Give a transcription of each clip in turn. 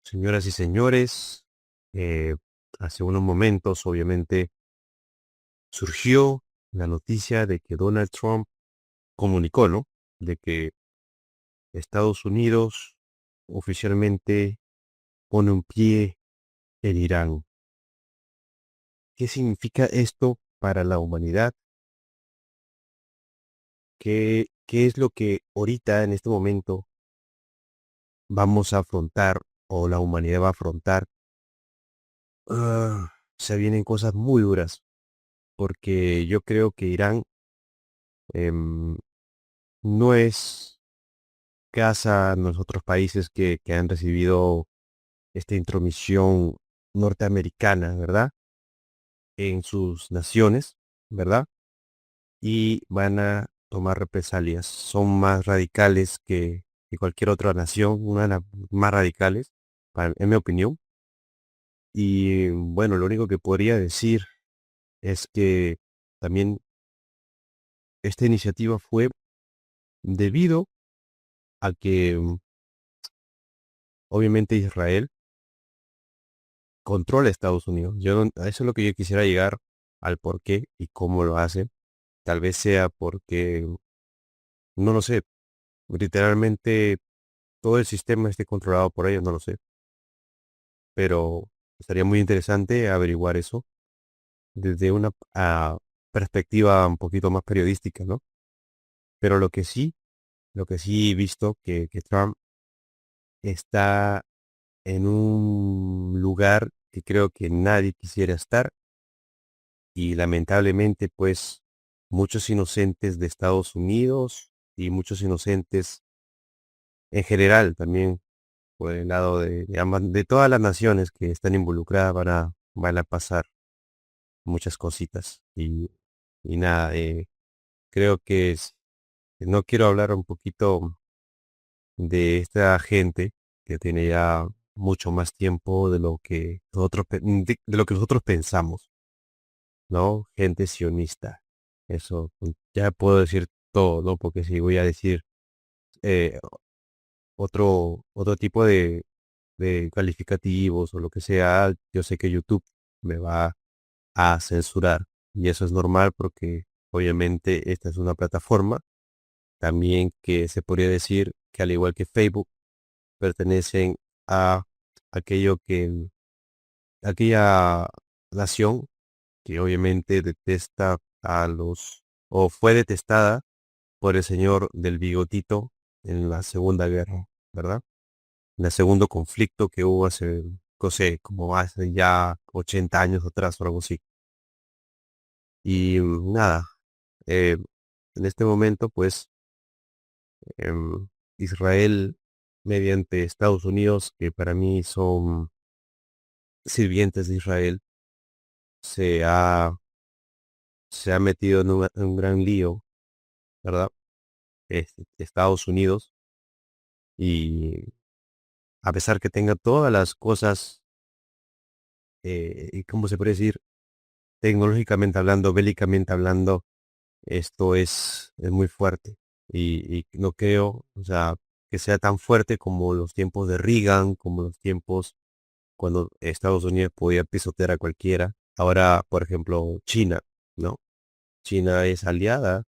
Señoras y señores, eh, hace unos momentos obviamente surgió la noticia de que Donald Trump comunicó, ¿no? De que Estados Unidos oficialmente pone un pie en Irán. ¿Qué significa esto para la humanidad? ¿Qué es lo que ahorita, en este momento, vamos a afrontar o la humanidad va a afrontar? Se vienen cosas muy duras, porque yo creo que Irán em, no es casa a los otros países que han recibido esta intromisión norteamericana, ¿verdad? En sus naciones, ¿verdad? Y van a tomar represalias. Son más radicales que cualquier otra nación, una de las más radicales, en mi opinión. Y bueno, lo único que podría decir es que también esta iniciativa fue debido a que obviamente Israel controla Estados Unidos. A eso es lo que yo quisiera llegar al por qué y cómo lo hace. Tal vez sea porque, no lo sé, literalmente todo el sistema esté controlado por ellos, no lo sé. Pero estaría muy interesante averiguar eso desde una perspectiva un poquito más periodística, ¿no? Pero lo que sí he visto que Trump está en un lugar que creo que nadie quisiera estar y lamentablemente pues muchos inocentes de Estados Unidos y muchos inocentes en general también por el lado de todas las naciones que están involucradas van a pasar muchas cositas y nada, creo que no quiero hablar un poquito de esta gente que tiene ya mucho más tiempo de lo que de lo que nosotros pensamos. ¿No? Gente sionista. Eso, ya puedo decir todo, ¿no? Porque si voy a decir eh, otro tipo de calificativos o lo que sea, yo sé que YouTube me va a censurar. Y eso es normal porque obviamente esta es una plataforma también que se podría decir que al igual que Facebook pertenecen a aquello aquella nación que obviamente detesta a o fue detestada por el señor del bigotito en la Segunda Guerra, ¿verdad? En el segundo conflicto que hubo hace, no sé, como hace ya 80 años atrás o algo así. Y nada, eh, en este momento, pues, em, Israel, mediante Estados Unidos, que para mí son sirvientes de Israel, se ha, se ha metido en un gran lío, ¿verdad? Estados Unidos y a pesar que tenga todas las cosas, y ¿cómo se puede decir? Tecnológicamente hablando, bélicamente hablando, esto es muy fuerte y no creo, o sea, que sea tan fuerte como los tiempos de Reagan, como los tiempos cuando Estados Unidos podía pisotear a cualquiera. Ahora, por ejemplo, China, ¿no? China es aliada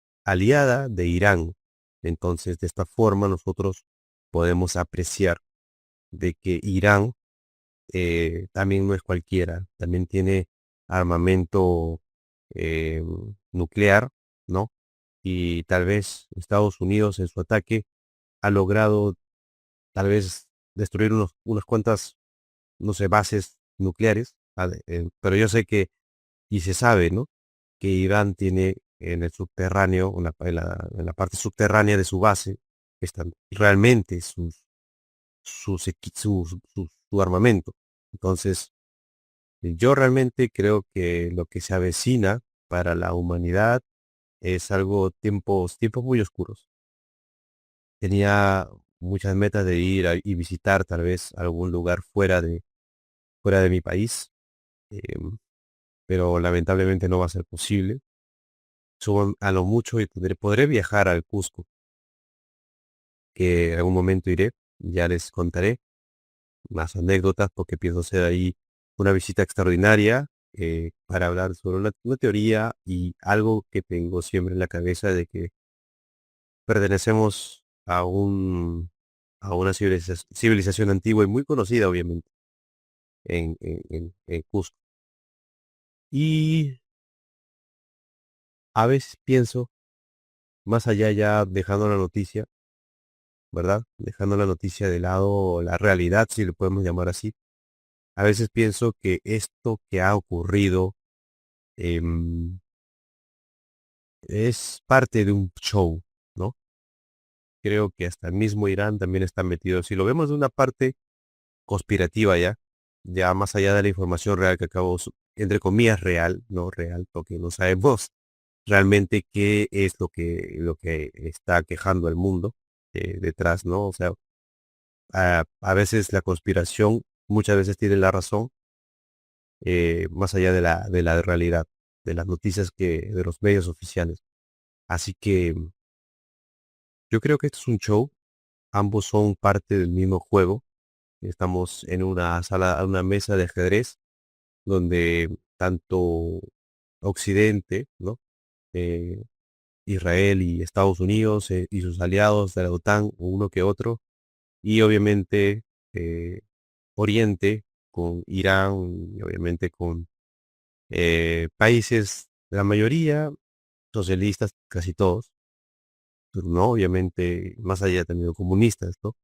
de Irán. Entonces, de esta forma nosotros podemos apreciar de que Irán también no es cualquiera, también tiene armamento eh, nuclear, ¿no? Y tal vez Estados Unidos en su ataque ha logrado tal vez destruir unas cuantas, no sé, bases nucleares, pero yo sé que, y se sabe, ¿no? Que Irán tiene en el subterráneo, en la parte subterránea de su base, están realmente su armamento. Entonces, yo realmente creo que lo que se avecina para la humanidad es algo tiempos muy oscuros. Tenía muchas metas de ir y visitar tal vez algún lugar fuera de mi país, em, pero lamentablemente no va a ser posible. A lo mucho y podré viajar al Cusco, que en algún momento iré, ya les contaré, más anécdotas, porque pienso hacer ahí una visita extraordinaria para hablar sobre una teoría y algo que tengo siempre en la cabeza de que pertenecemos a una civilización antigua y muy conocida, obviamente, en Cusco. Y a veces pienso, más allá ya dejando la noticia, ¿verdad? Dejando la noticia de lado, la realidad, si lo podemos llamar así. A veces pienso que esto que ha ocurrido em, es parte de un show, ¿no? Creo que hasta el mismo Irán también está metido. Si lo vemos de una parte conspirativa ya más allá de la información real que acabo, entre comillas, real, no real, porque no sabemos realmente qué es lo que está quejando al mundo detrás, ¿no? O sea, a veces la conspiración muchas veces tiene la razón, más allá de la realidad, de las noticias de los medios oficiales. Así que yo creo que esto es un show, ambos son parte del mismo juego. Estamos en una sala, una mesa de ajedrez, donde tanto Occidente, ¿no? Eh, Israel y Estados Unidos y sus aliados de la OTAN, uno que otro, y obviamente eh, Oriente con Irán y obviamente con países, la mayoría socialistas, casi todos, pero no, obviamente, más allá también comunistas, ¿no?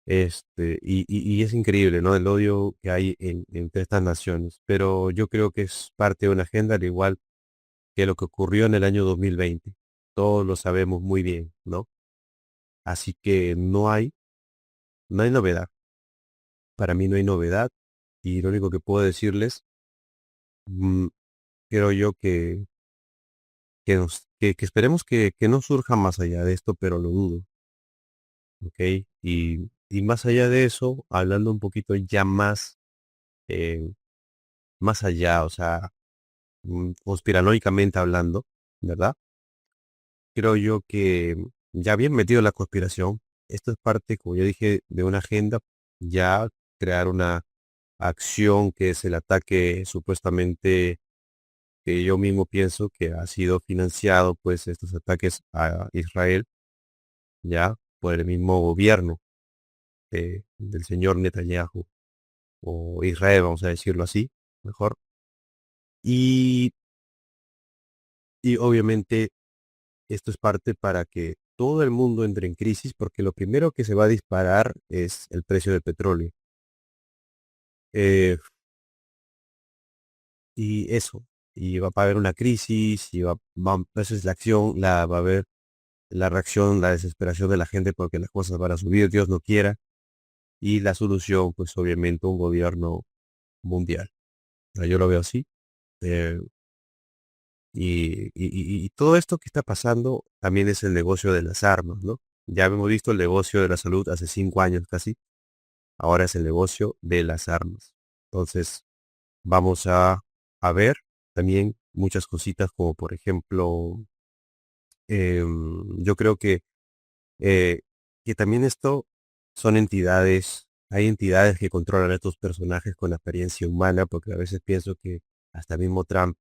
Y es increíble, ¿no? El odio que hay entre estas naciones, pero yo creo que es parte de una agenda, al igual que lo que ocurrió en el año 2020. Todos lo sabemos muy bien, ¿no? Así que no hay novedad. Para mí no hay novedad y lo único que puedo decirles, mm, creo yo que esperemos que no surja más allá de esto, pero lo dudo, ¿ok? Y más allá de eso, hablando un poquito ya más, eh, más allá, o sea, conspiranoicamente hablando, ¿verdad? Creo yo que ya bien metido en la conspiración, esto es parte, como yo dije, de una agenda, ya crear una acción que es el ataque supuestamente que yo mismo pienso que ha sido financiado, pues estos ataques a Israel, ya por el mismo gobierno del señor Netanyahu, o Israel, vamos a decirlo así, mejor. Y, y obviamente esto es parte para que todo el mundo entre en crisis, porque lo primero que se va a disparar es el precio del petróleo. Eh, y eso, y va a haber una crisis, esa es la acción, va a haber la reacción, la desesperación de la gente porque las cosas van a subir, Dios no quiera, y la solución, pues obviamente un gobierno mundial. Yo lo veo así. eh, y todo esto que está pasando también es el negocio de las armas, ¿no? Ya hemos visto el negocio de la salud hace 5 años casi, ahora es el negocio de las armas. Entonces, vamos a ver también muchas cositas como por ejemplo, yo creo eh, que también esto son entidades, hay entidades que controlan a estos personajes con apariencia humana, porque a veces pienso que hasta mismo Trump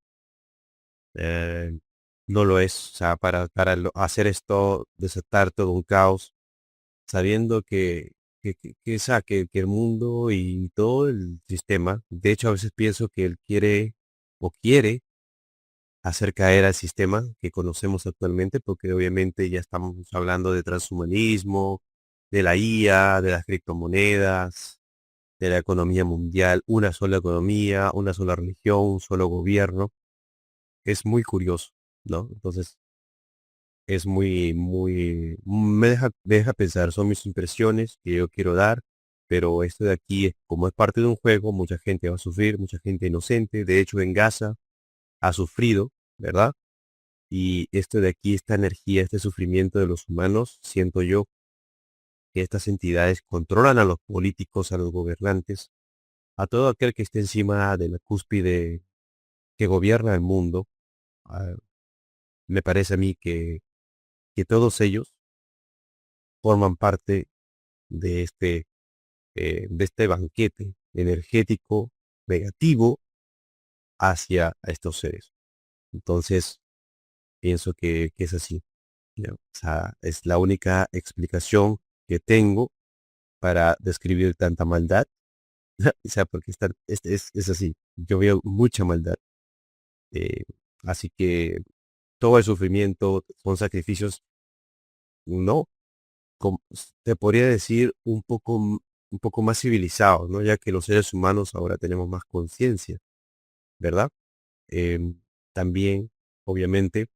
eh, no lo es, o sea, para hacer esto, desatar todo un caos, sabiendo que el mundo y todo el sistema, de hecho a veces pienso que él quiere o quiere hacer caer al sistema que conocemos actualmente, porque obviamente ya estamos hablando de transhumanismo, de la IA, de las criptomonedas, de la economía mundial, una sola economía, una sola religión, un solo gobierno. Es muy curioso, ¿no? Entonces, es me deja pensar, son mis impresiones que yo quiero dar, pero esto de aquí, como es parte de un juego, mucha gente va a sufrir, mucha gente inocente. De hecho, en Gaza ha sufrido, ¿verdad? Y esto de aquí, esta energía, este sufrimiento de los humanos, siento yo que estas entidades controlan a los políticos, a los gobernantes, a todo aquel que esté encima de la cúspide que gobierna el mundo. Ah, me parece a mí que todos ellos forman parte de este de este banquete energético negativo hacia estos seres. Entonces, pienso que es así. ¿Ya? O sea, es la única explicación que tengo para describir tanta maldad. O sea, porque es así. Yo veo mucha maldad. eh, Así que todo el sufrimiento son sacrificios, no, te podría decir un poco más civilizados, ¿no? Ya que los seres humanos ahora tenemos más conciencia, ¿verdad? Em, También, obviamente,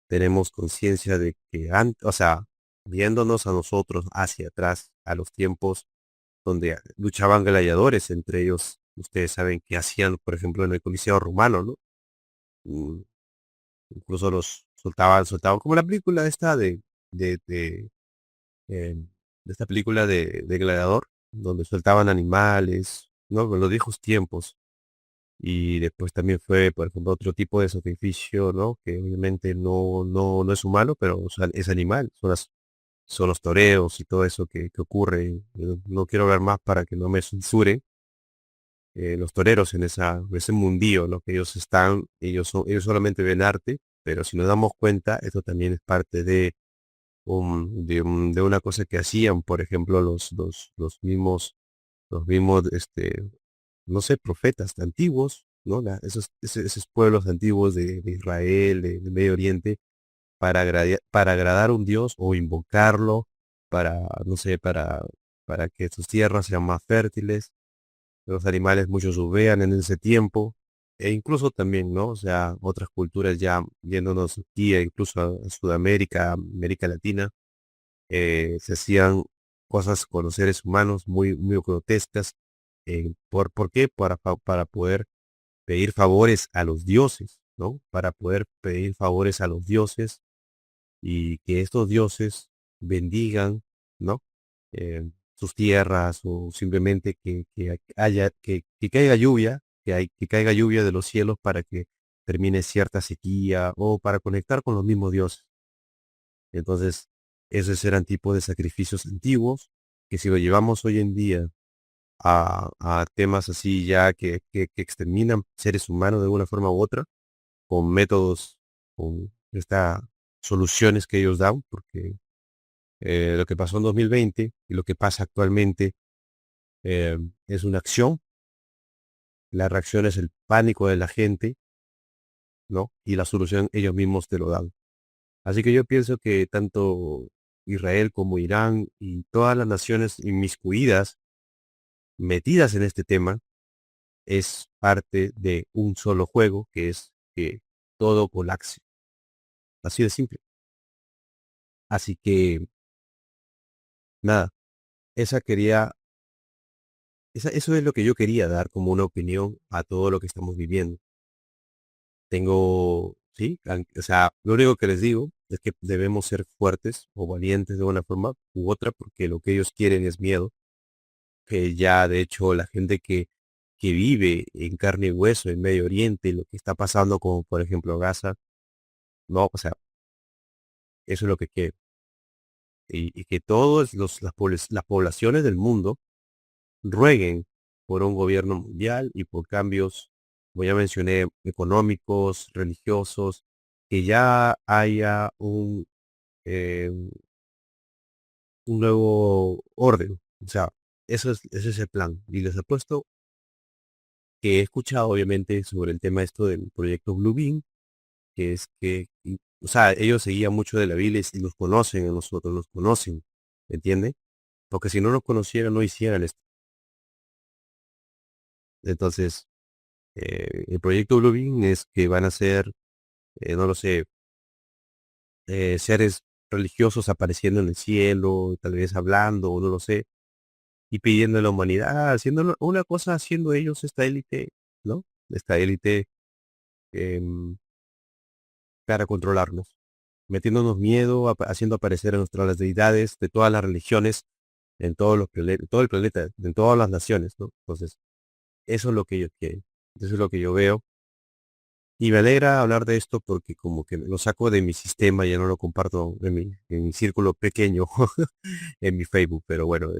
tenemos conciencia de que antes, o sea, viéndonos a nosotros hacia atrás, a los tiempos donde luchaban gladiadores, entre ellos, ustedes saben que hacían, por ejemplo, en el Coliseo Romano, ¿no? Mm, Incluso los soltaban, como la película esta de, de, eh, de esta película de Gladiador, donde soltaban animales, ¿no? En los viejos tiempos. Y después también fue, por ejemplo, otro tipo de sacrificio, ¿no? Que obviamente no es humano, pero o sea, es animal. Son los toreos y todo eso que ocurre. No quiero ver más para que no me censuren. Los toreros en ese mundillo, ¿no? Que ellos solamente ven arte, pero si nos damos cuenta, esto también es parte de una cosa que hacían, por ejemplo, los mismos, no sé, profetas antiguos, ¿no? Esos pueblos antiguos de Israel, de Medio Oriente, para agradar a un Dios o invocarlo, no sé, para que sus tierras sean más fértiles, los animales muchos vean en ese tiempo, e incluso también, ¿no? O sea, otras culturas ya yéndonos aquí, incluso a Sudamérica, América Latina, se hacían cosas con los seres humanos muy grotescas. ¿Por qué? Para poder pedir favores a los dioses, ¿no? Para poder pedir favores a los dioses y que estos dioses bendigan, ¿no? Sus tierras o simplemente que caiga lluvia, que caiga lluvia de los cielos para que termine cierta sequía o para conectar con los mismos dioses. Entonces, esos eran tipos de sacrificios antiguos que si lo llevamos hoy en día a temas así ya que exterminan seres humanos de una forma u otra, con métodos, con estas soluciones que ellos dan, porque lo que pasó en 2020 y lo que pasa actualmente eh, es una acción, la reacción es el pánico de la gente, ¿no? Y la solución ellos mismos te lo dan. Así que yo pienso que tanto Israel como Irán y todas las naciones inmiscuidas, metidas en este tema, es parte de un solo juego, que es que todo colapse. Así de simple. Así que, nada, esa quería, eso es lo que yo quería dar como una opinión a todo lo que estamos viviendo. Sí, o sea, lo único que les digo es que debemos ser fuertes o valientes de una forma u otra, porque lo que ellos quieren es miedo, que ya de hecho la gente que vive en carne y hueso en Medio Oriente, lo que está pasando como por ejemplo Gaza, no, o sea, eso es lo que quieren. Y que todas las poblaciones del mundo rueguen por un gobierno mundial y por cambios, como ya mencioné, económicos, religiosos, que ya haya un nuevo orden. O sea, ese es el plan. Y les apuesto que he escuchado obviamente sobre el tema esto del proyecto Blue Beam, que es o sea, ellos seguían mucho de la Biblia y los conocen a nosotros, los conocen, ¿me entiende? Porque si no nos conocieran, no hicieran esto. Entonces, el proyecto Blue Beam es que van a ser, no lo sé, seres religiosos apareciendo en el cielo, tal vez hablando, o no lo sé, y pidiendo a la humanidad, haciendo una cosa, haciendo ellos esta élite, ¿no? Esta élite em, para controlarnos, metiéndonos miedo, haciendo aparecer a nuestras deidades de todas las religiones, en todos todo el planeta, en todas las naciones, ¿no? Entonces, eso es lo que ellos quieren, eso es lo que yo veo. Y me alegra hablar de esto porque como que lo saco de mi sistema, ya no lo comparto en mi círculo pequeño, en mi Facebook, pero bueno,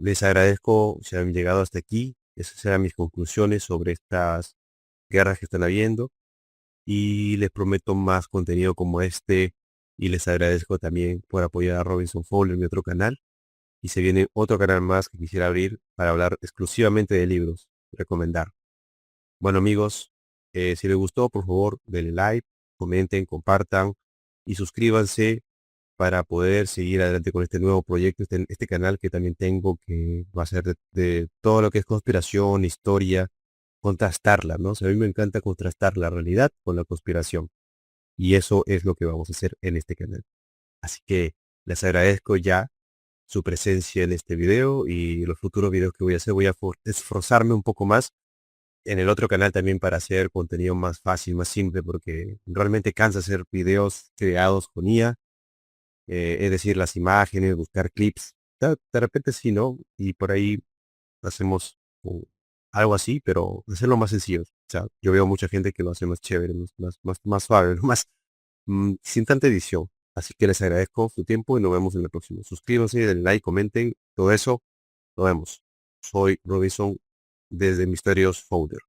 Les agradezco si han llegado hasta aquí. Esas eran mis conclusiones sobre estas guerras que están habiendo. Y les prometo más contenido como este. Y les agradezco también por apoyar a Robinson Fowler en mi otro canal. Y se viene otro canal más que quisiera abrir para hablar exclusivamente de libros. Recomendar. Bueno amigos, si les gustó, por favor, denle like, comenten, compartan y suscríbanse para poder seguir adelante con este nuevo proyecto, este canal que también tengo, que va a ser de todo lo que es conspiración, historia, contrastarla, ¿no? O sea, a mí me encanta contrastar la realidad con la conspiración. Y eso es lo que vamos a hacer en este canal. Así que les agradezco ya su presencia en este video y los futuros videos que voy a hacer. Voy a esforzarme un poco más en el otro canal también para hacer contenido más fácil, más simple, porque realmente cansa hacer videos creados con IA, es decir, las imágenes, buscar clips. De repente sí, ¿no? Y por ahí hacemos algo así, pero hacerlo más sencillo. O sea, yo veo mucha gente que lo hace más chévere, más suave, ¿no? Más sin tanta edición. Así que les agradezco su tiempo y nos vemos en el próximo. Suscríbanse, denle like, comenten, todo eso. Nos vemos. Soy Robinson desde Misterios Folder.